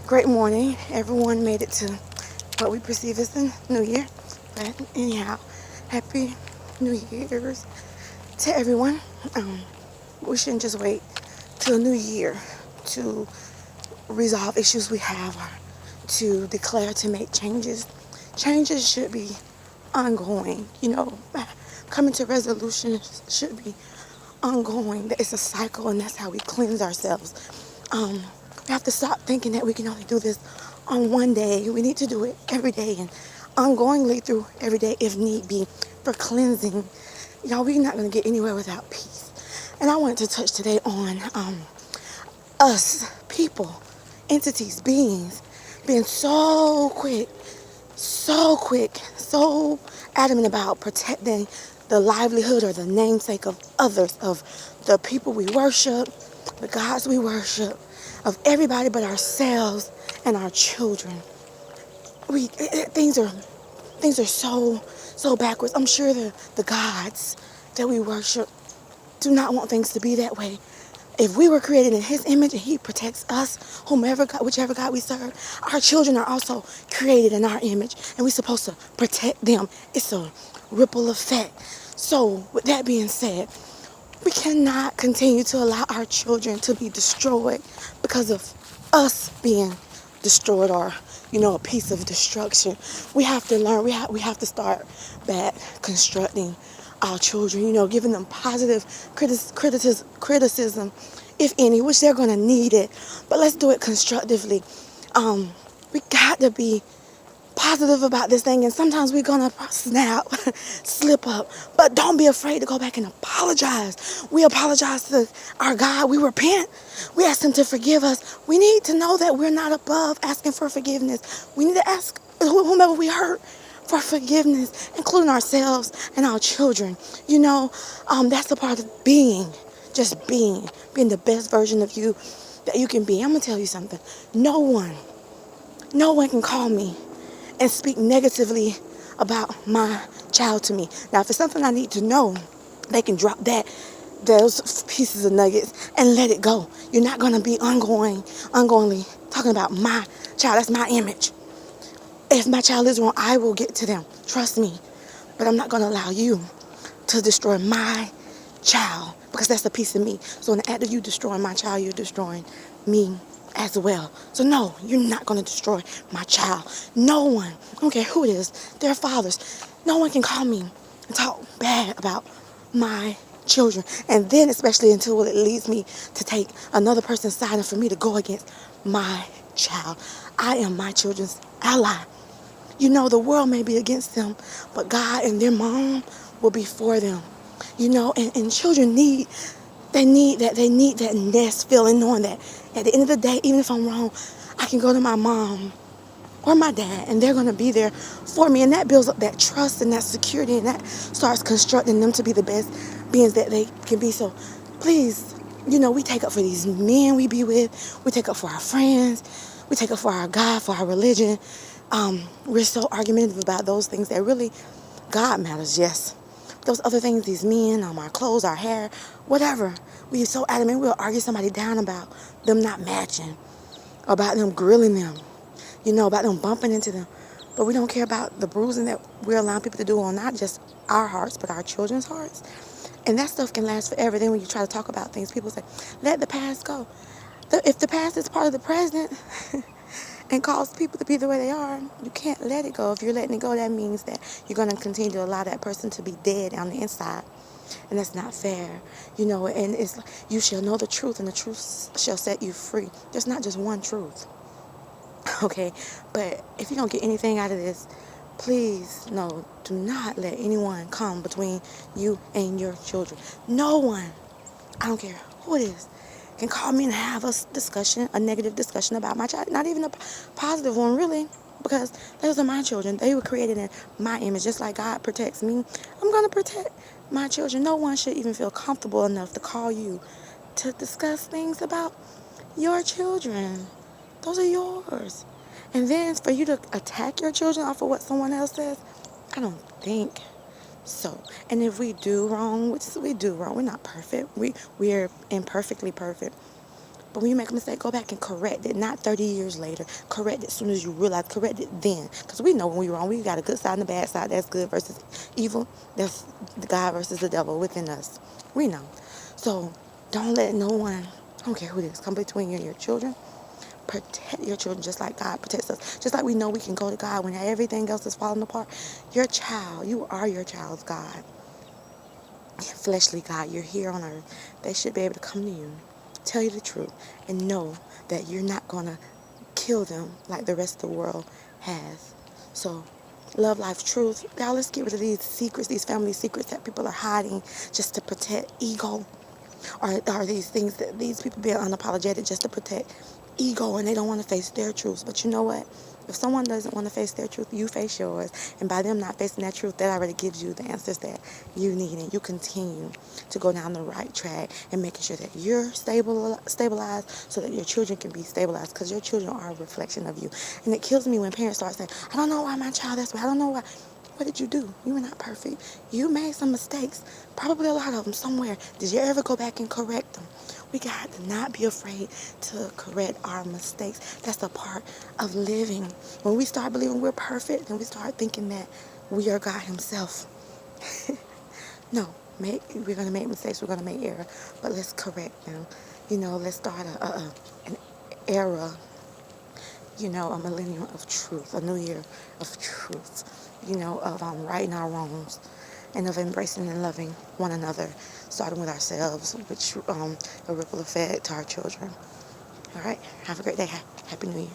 Great morning. Everyone made it to what we perceive as the new year. But anyhow, happy New Year's to everyone. We shouldn't just wait till a new year to resolve issues we have or to declare to make changes. Changes should be ongoing. Coming to resolutions should be ongoing. It's a cycle, and that's how we cleanse ourselves. We have to stop thinking that we can only do this on one day. We need to do it every day and ongoingly through every day if need be for cleansing. Y'all, we're not going to get anywhere without peace. And I wanted to touch today on us, people, entities, beings, being so adamant about protecting the livelihood or the namesake of others, of the people we worship, the gods we worship, of everybody but ourselves and our children. Things are so backwards. I'm sure the gods that we worship do not want things to be that way. If we were created in His image and He protects us, whichever God we serve, our children are also created in our image, and we're supposed to protect them. It's a ripple effect. So, with that being said, we cannot continue to allow our children to be destroyed because of us being destroyed or, a piece of destruction. We have to learn, we have to start back constructing our children, giving them positive criticism, if any, which they're going to need it. But let's do it constructively. We got to be positive about this thing, and sometimes we're gonna snap, slip up, but don't be afraid to go back and apologize. We apologize to our God. We repent. We ask Him to forgive us. We need to know that we're not above asking for forgiveness. We need to ask whomever we hurt for forgiveness, including ourselves and our children. That's a part of being, just being the best version of you that you can be. I'm gonna tell you something. No one can call me and speak negatively about my child to me. Now, if it's something I need to know, they can drop those pieces of nuggets and let it go. You're not going to be ongoingly talking about my child. That's my image. If my child is wrong, I will get to them. Trust me. But I'm not going to allow you to destroy my child, because that's a piece of me. So in the act of you destroying my child, you're destroying me as well. So no, you're not going to destroy my child. No one, I don't care who it is, their fathers, no one can call me and talk bad about my children. And then especially until it leads me to take another person's side and for me to go against my child. I am my children's ally. The world may be against them, but God and their mom will be for them. And children need that nest feeling, knowing that at the end of the day, even if I'm wrong, I can go to my mom or my dad and they're going to be there for me. And that builds up that trust and that security, and that starts constructing them to be the best beings that they can be. So please, we take up for these men we be with. We take up for our friends. We take up for our God, for our religion. We're so argumentative about those things that really God matters, yes. Those other things, these men, our clothes, our hair, whatever. We are so adamant, we'll argue somebody down about them not matching, about them grilling them, about them bumping into them. But we don't care about the bruising that we're allowing people to do on not just our hearts, but our children's hearts. And that stuff can last forever. Then when you try to talk about things, people say, let the past go. If the past is part of the present and cause people to be the way they are, you can't let it go. If you're letting it go, that means that you're going to continue to allow that person to be dead on the inside. And that's not fair, and it's you shall know the truth, and the truth shall set you free. There's not just one truth, okay? But if you don't get anything out of this, please, no, do not let anyone come between you and your children. No one, I don't care who it is, can call me and have a negative discussion about my child. Not even a positive one, really, because those are my children. They were created in my image, just like God protects me. I'm going to protect my children. No one should even feel comfortable enough to call you to discuss things about your children. Those are yours. And then for you to attack your children off of what someone else says, I don't think so. And if we do wrong, which we do wrong, we're not perfect. We are imperfectly perfect. But when you make a mistake, go back and correct it. Not 30 years later. Correct it as soon as you realize. Correct it then. Because we know when we're wrong. We got a good side and a bad side. That's good versus evil. That's the God versus the devil within us. We know. So don't let no one, I don't care who it is, come between you and your children. Protect your children just like God protects us. Just like we know we can go to God when everything else is falling apart. Your child, you are your child's God. Fleshly God, you're here on earth. They should be able to come to you, tell you the truth, and know that you're not going to kill them like the rest of the world has. So, love, life, truth. Y'all, let's get rid of these secrets, these family secrets that people are hiding just to protect ego. Or these things that these people being unapologetic just to protect ego and they don't want to face their truths. But you know what? If someone doesn't want to face their truth, you face yours. And by them not facing that truth, that already gives you the answers that you need. And you continue to go down the right track and making sure that you're stabilized so that your children can be stabilized. Because your children are a reflection of you. And it kills me when parents start saying, I don't know why my child is, I don't know why. What did you do? You were not perfect. You made some mistakes. Probably a lot of them somewhere. Did you ever go back and correct them? We got to not be afraid to correct our mistakes. That's a part of living. When we start believing we're perfect, then we start thinking that we are God himself. No, we're going to make mistakes. We're going to make error. But let's correct them. Let's start an era, a millennium of truth, a new year of truth, of righting our wrongs and of embracing and loving one another, starting with ourselves, which a ripple effect to our children. All right, have a great day. Happy New Year.